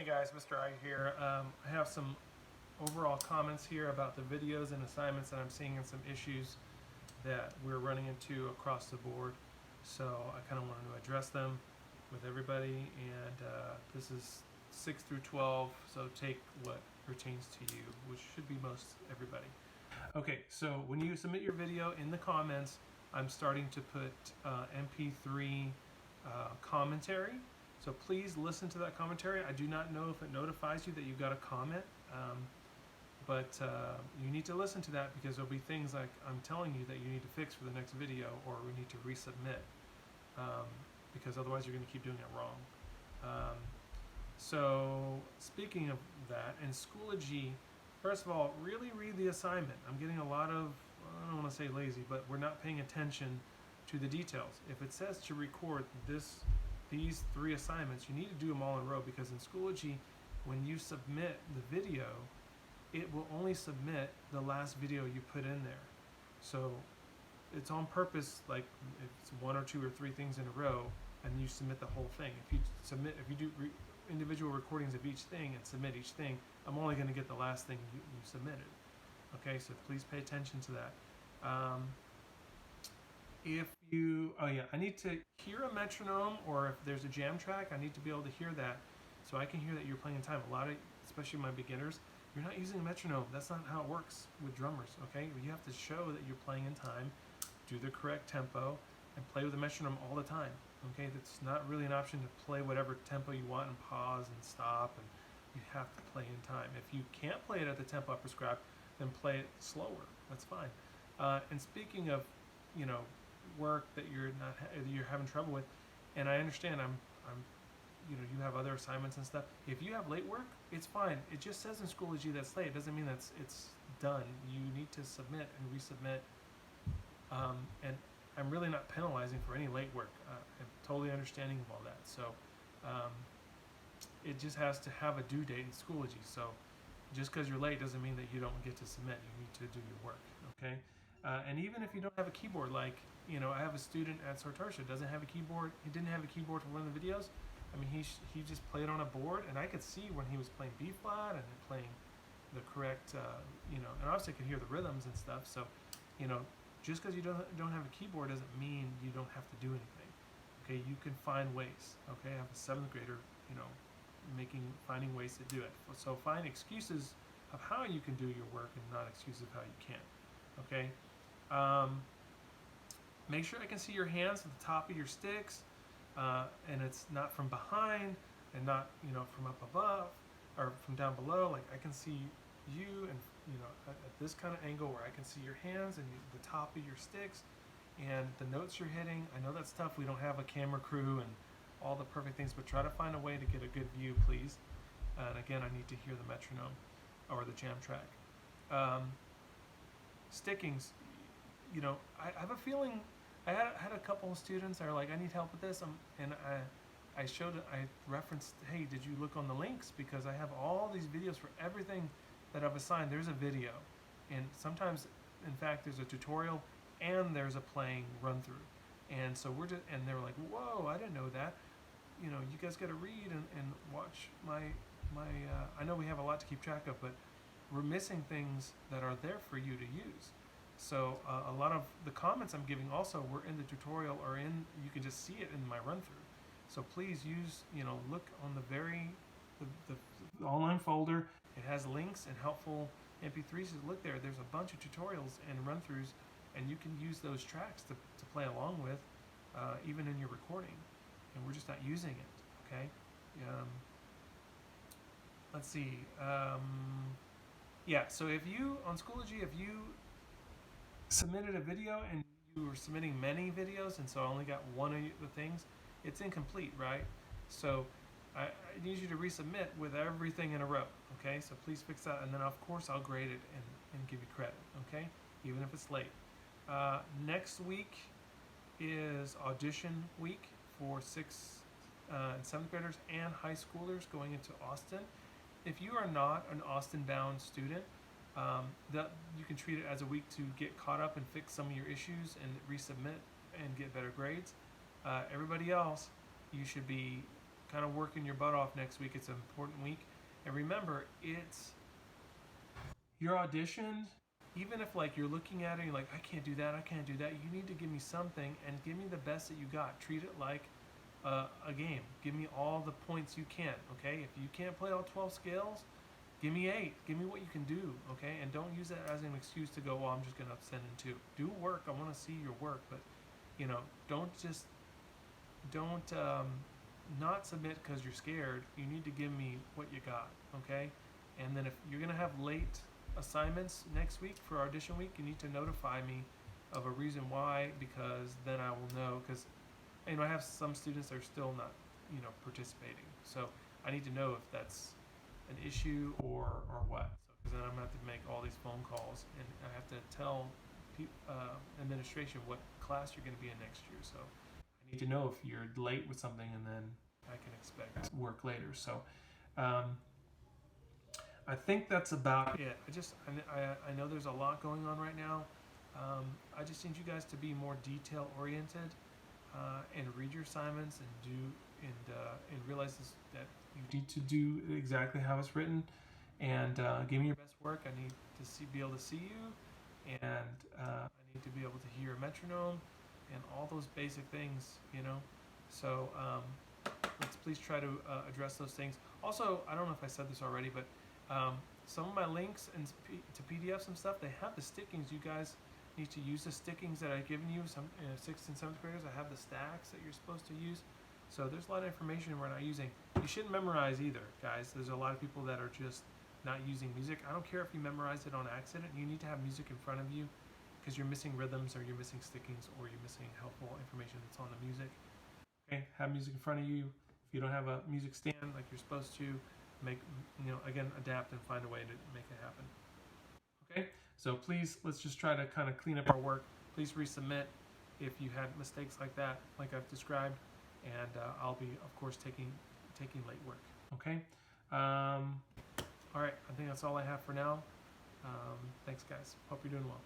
Hey guys, Mr. I here. I have some overall comments here about the videos and assignments that I'm seeing and some issues that we're running into across the board. So I kind of wanted to address them with everybody, and this is 6 through 12, so take what pertains to you, which should be most everybody. Okay, so when you submit your video in the comments, I'm starting to put MP3 commentary. So please listen to that commentary. I do not know if it notifies you that you got a comment, but you need to listen to that because there'll be things like I'm telling you that you need to fix for the next video, or we need to resubmit, because otherwise you're going to keep doing it wrong. So speaking of that, in Schoology, first of all, really read the assignment. I'm getting a lot of, I don't want to say lazy, but we're not paying attention to the details. If it says to record these 3 assignments, you need to do them all in a row, because in Schoology, when you submit the video, it will only submit the last video you put in there. So it's on purpose, like if it's 1 or 2 or 3 things in a row, and you submit the whole thing. If you do individual recordings of each thing and submit each thing, I'm only going to get the last thing you submitted. Okay, so please pay attention to that. I need to hear a metronome, or if there's a jam track, I need to be able to hear that, so I can hear that you're playing in time. A lot of, especially my beginners, you're not using a metronome. That's not how it works with drummers, okay? You have to show that you're playing in time, do the correct tempo, and play with the metronome all the time, okay? That's not really an option to play whatever tempo you want and pause and stop, and you have to play in time. If you can't play it at the tempo I prescribed, then play it slower. That's fine. And speaking of, work that you're having trouble with, and I understand, you have other assignments and stuff. If you have late work, it's fine. It just says in Schoology that's late. It doesn't mean that it's done. You need to submit and resubmit. And I'm really not penalizing for any late work. I'm totally understanding of all that. So it just has to have a due date in Schoology. So just because you're late doesn't mean that you don't get to submit. You need to do your work, okay? And even if you don't have a keyboard, like, I have a student at Sartarsha, doesn't have a keyboard. He didn't have a keyboard for one of the videos. I mean, he just played on a board, and I could see when he was playing B flat and playing the correct, and obviously I could hear the rhythms and stuff. So, just because you don't have a keyboard doesn't mean you don't have to do anything. Okay, you can find ways. Okay, I have a 7th grader, finding ways to do it. So find excuses of how you can do your work and not excuses of how you can't. Okay. Make sure I can see your hands at the top of your sticks, and it's not from behind and not from up above or from down below. Like I can see you, and at this kind of angle where I can see your hands and the top of your sticks and the notes you're hitting. I know that's tough. We don't have a camera crew and all the perfect things, but try to find a way to get a good view, please. And again, I need to hear the metronome or the jam track. Stickings, I have a feeling. I had a couple of students that are like, I need help with this, and I referenced, hey, did you look on the links? Because I have all these videos for everything that I've assigned. There's a video, and sometimes, in fact, there's a tutorial and there's a playing run through. And so and they were like, whoa, I didn't know that. You guys got to read and watch my. I know we have a lot to keep track of, but we're missing things that are there for you to use. So a lot of the comments I'm giving also were in the tutorial, or you can just see it in my run through. So please use, look on the online folder. It has links and helpful MP3s. Look there. There's a bunch of tutorials and run throughs, and you can use those tracks to play along with, even in your recording. And we're just not using it. Okay. Let's see. Yeah. So if you on Schoology, if you submitted a video and you were submitting many videos, and so I only got one of the things, it's incomplete, right? So I need you to resubmit with everything in a row, okay? So please fix that, and then of course I'll grade it and give you credit, okay? Even if it's late. Next week is audition week for 6th and 7th graders and high schoolers going into Austin. If you are not an Austin-bound student, that you can treat it as a week to get caught up and fix some of your issues and resubmit and get better grades. Everybody else, you should be kind of working your butt off next week. It's an important week. And remember, it's your audition. Even if like you're looking at it and you're like, I can't do that, I can't do that, you need to give me something and give me the best that you got. Treat it like a game. Give me all the points you can, okay? If you can't play all 12 scales, give me 8. Give me what you can do, okay? And don't use that as an excuse to go, well, I'm just going to send in 2. Do work. I want to see your work, but, you know, don't not submit because you're scared. You need to give me what you got, okay? And then if you're going to have late assignments next week for audition week, you need to notify me of a reason why, because then I will know, because I have some students that are still not, participating. So I need to know if that's an issue or what. So because then I'm going to have to make all these phone calls, and I have to tell administration what class you're going to be in next year. So I need to know if you're late with something, and then I can expect work later. So I think that's about it. I know there's a lot going on right now. I just need you guys to be more detail oriented and read your assignments and realize that you need to do exactly how it's written, and give me your best work. I need to be able to see you, and I need to be able to hear a metronome and all those basic things, So let's please try to address those things. Also, I don't know if I said this already, but some of my links to PDFs and stuff, they have the stickings. You guys need to use the stickings that I've given you. Some 6th and 7th graders, I have the stacks that you're supposed to use. So there's a lot of information we're not using. You shouldn't memorize either, guys. There's a lot of people that are just not using music. I don't care if you memorize it on accident. You need to have music in front of you because you're missing rhythms, or you're missing stickings, or you're missing helpful information that's on the music. Okay, have music in front of you. If you don't have a music stand like you're supposed to, again, adapt and find a way to make it happen. Okay, so please, let's just try to kind of clean up our work. Please resubmit if you had mistakes like that, like I've described, and I'll be, of course, taking late work. Okay, all right, I think that's all I have for now. Thanks, guys. Hope you're doing well.